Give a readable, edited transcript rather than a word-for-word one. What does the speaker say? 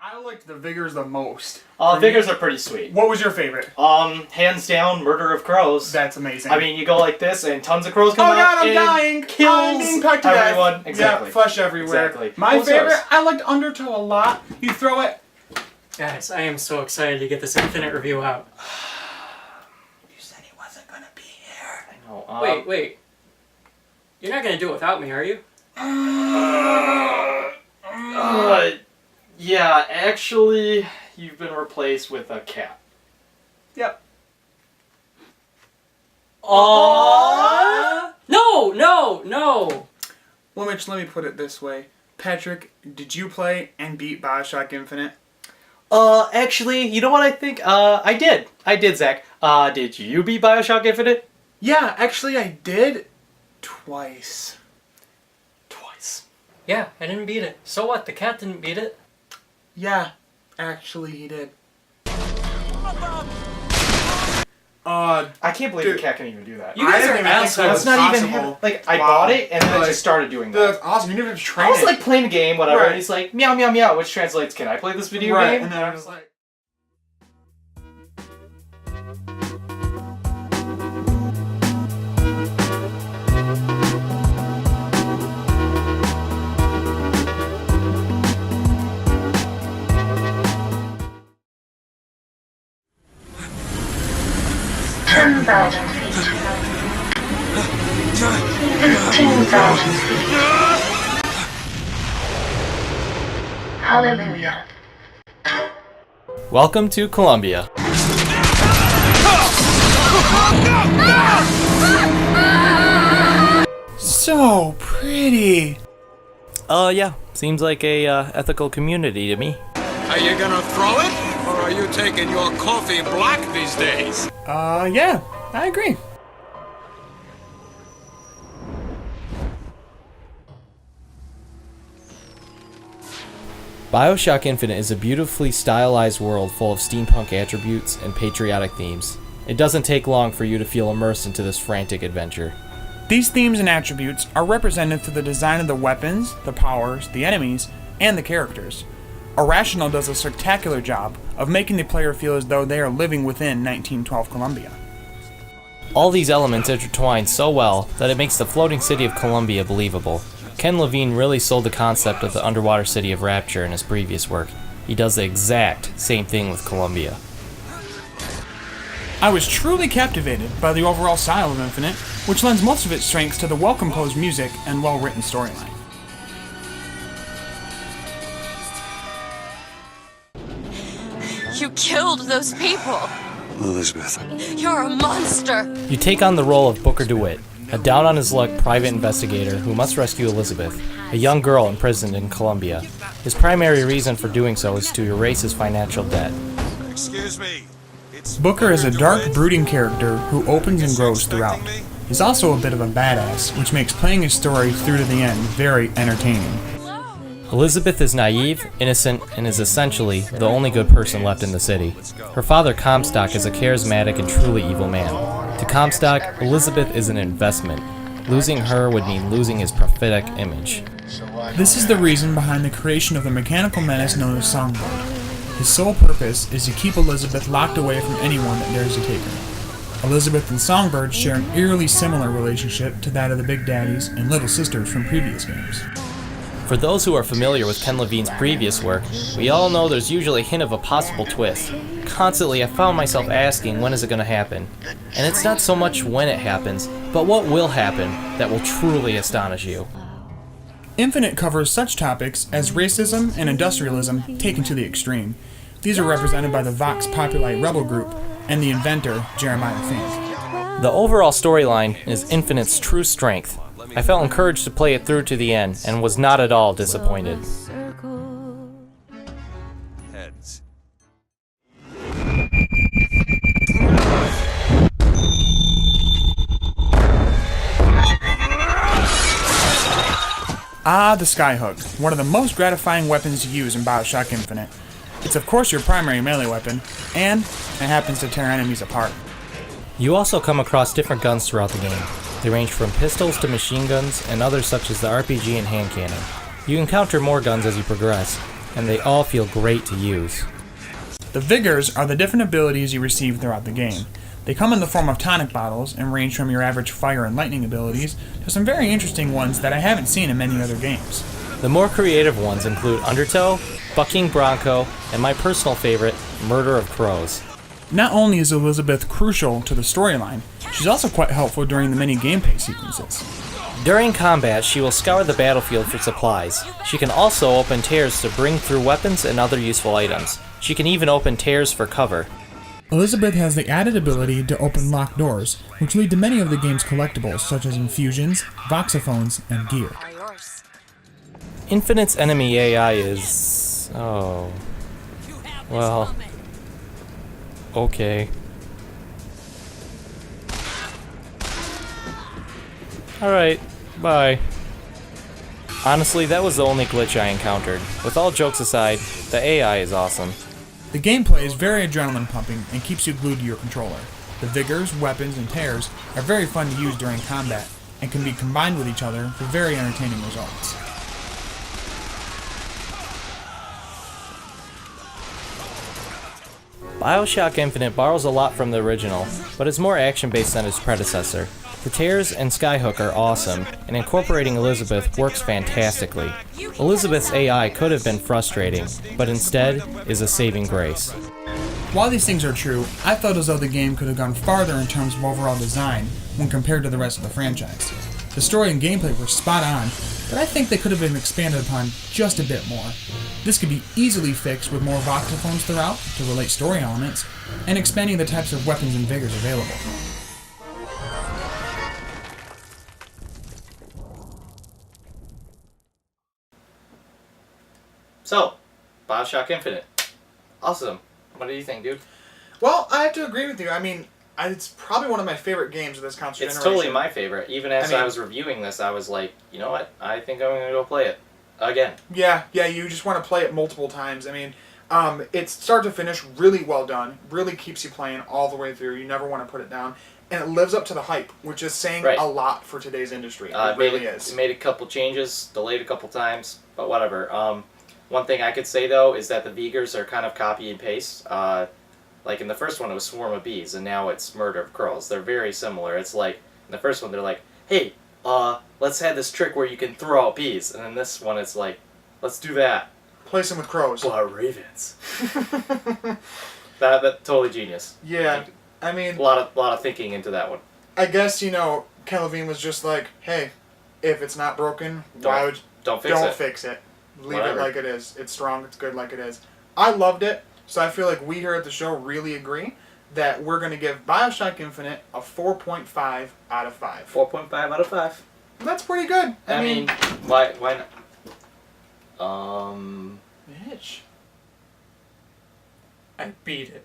I liked the Vigors the most. Vigors are pretty sweet. What was your favorite? Hands down, Murder of Crows. That's amazing. I mean, you go like this, and tons of crows come out. Oh god, I'm and dying! Kills I'm being pecked to death. everyone. Exactly. Yeah, flesh everywhere. Exactly. My What was favorite, yours? I liked Undertow a lot. You throw it. Guys, I am so excited to get this Infinite review out. You said he wasn't gonna be here. I know. Wait. You're not gonna do it without me, are you? Yeah, actually, you've been replaced with a cat. Yep. No! Well, Mitch, let me put it this way. Patrick, did you play and beat BioShock Infinite? Actually, you know what I think? I did. I did, Zach. Did you beat BioShock Infinite? Yeah, actually I did. Twice. Yeah, I didn't beat it. So what? The cat didn't beat it. Yeah, actually he did. I can't believe dude, the cat can even do that. You guys are didn't even think assholes. that That's was not possible. even like I bought it and then I Like, just started doing That's that. awesome. You didn't have to train I was it. like playing a game, whatever, Right. and he's like meow meow meow, which translates, can I play this video right, game? and then I was like... 10,000 feet. 15,000 feet. Hallelujah. Welcome to Columbia. So pretty. Yeah, seems like a ethical community to me. Are you gonna throw it? Or are you taking your coffee black these days? Yeah, I agree. BioShock Infinite is a beautifully stylized world full of steampunk attributes and patriotic themes. It doesn't take long for you to feel immersed into this frantic adventure. These themes and attributes are represented through the design of the weapons, the powers, the enemies, and the characters. Irrational does a spectacular job of making the player feel as though they are living within 1912 Columbia. All these elements intertwine so well that it makes the floating city of Columbia believable. Ken Levine really sold the concept of the underwater city of Rapture in his previous work. He does the exact same thing with Columbia. I was truly captivated by the overall style of Infinite, which lends most of its strengths to the well-composed music and well-written storyline. You killed those people. Elizabeth. You're a monster. You take on the role of Booker DeWitt, a down-on-his-luck private investigator who must rescue Elizabeth, a young girl imprisoned in Columbia. His primary reason for doing so is to erase his financial debt. Excuse me. Booker is a dark, brooding character who opens and grows throughout. He's also a bit of a badass, which makes playing his story through to the end very entertaining. Elizabeth is naive, innocent, and is essentially the only good person left in the city. Her father, Comstock, is a charismatic and truly evil man. To Comstock, Elizabeth is an investment. Losing her would mean losing his prophetic image. This is the reason behind the creation of the mechanical menace known as Songbird. His sole purpose is to keep Elizabeth locked away from anyone that dares to take her. Elizabeth and Songbird share an eerily similar relationship to that of the Big Daddies and Little Sisters from previous games. For those who are familiar with Ken Levine's previous work, we all know there's usually a hint of a possible twist. Constantly, I found myself asking, when is it going to happen? And it's not so much when it happens, but what will happen that will truly astonish you. Infinite covers such topics as racism and industrialism taken to the extreme. These are represented by the Vox Populi rebel group and the inventor, Jeremiah Fink. The overall storyline is Infinite's true strength. I felt encouraged to play it through to the end and was not at all disappointed. Heads. Ah, the Skyhook, one of the most gratifying weapons to use in BioShock Infinite. It's of course your primary melee weapon, and it happens to tear enemies apart. You also come across different guns throughout the game. They range from pistols to machine guns and others such as the RPG and hand cannon. You encounter more guns as you progress. and they all feel great to use. The Vigors are the different abilities you receive throughout the game. They come in the form of tonic bottles and range from your average fire and lightning abilities to some very interesting ones that I haven't seen in many other games. The more creative ones include Undertow, Bucking Bronco, and my personal favorite, Murder of Crows. Not only is Elizabeth crucial to the storyline, she's also quite helpful during the many gameplay sequences. During combat, she will scour the battlefield for supplies. She can also open tears to bring through weapons and other useful items. She can even open tears for cover. Elizabeth has the added ability to open locked doors, which lead to many of the game's collectibles such as infusions, voxophones, and gear. Are yours. Infinite's enemy AI is... oh... well... okay. Alright, bye. Honestly, that was the only glitch I encountered. With all jokes aside, the AI is awesome. The gameplay is very adrenaline pumping and keeps you glued to your controller. The vigors, weapons, and tears are very fun to use during combat and can be combined with each other for very entertaining results. BioShock Infinite borrows a lot from the original, but is more action-based than its predecessor. The tears and Skyhook are awesome, and incorporating Elizabeth works fantastically. Elizabeth's AI could have been frustrating, but instead is a saving grace. While these things are true, I felt as though the game could have gone farther in terms of overall design when compared to the rest of the franchise. The story and gameplay were spot on, but I think they could have been expanded upon just a bit more. This could be easily fixed with more voxophones throughout to relate story elements, and expanding the types of weapons and vigors available. So, BioShock Infinite. Awesome. What do you think, dude? Well, I have to agree with you. I mean, it's probably one of my favorite games of this console It's generation. totally my favorite. Even as I was reviewing this, I was like, you know what? I think I'm going to go play it. Again. Yeah, you just want to play it multiple times. I mean, it's start to finish really well done. Really keeps you playing all the way through. You never want to put it down. And it lives up to the hype, which is saying a lot for today's industry. It really is. It made a couple changes, delayed a couple times, but whatever. One thing I could say, though, is that the Vigors are kind of copy and paste. Like in the first one, it was Swarm of Bees, and now it's Murder of Crows. They're very similar. It's like, in the first one, they're like, hey, let's have this trick where you can throw out bees. And in this one, it's like, let's do that. Place them with crows. But ravens. That totally genius. Yeah, I mean... A lot of thinking into that one. I guess, Ken Levine was just like, hey, if it's not broken, don't fix it. Leave it like it is. It's strong, it's good like it is. I loved it, so I feel like we here at the show really agree that we're going to give BioShock Infinite a 4.5 out of 5. 4.5 out of 5. That's pretty good. I mean, why not? Bitch. I beat it.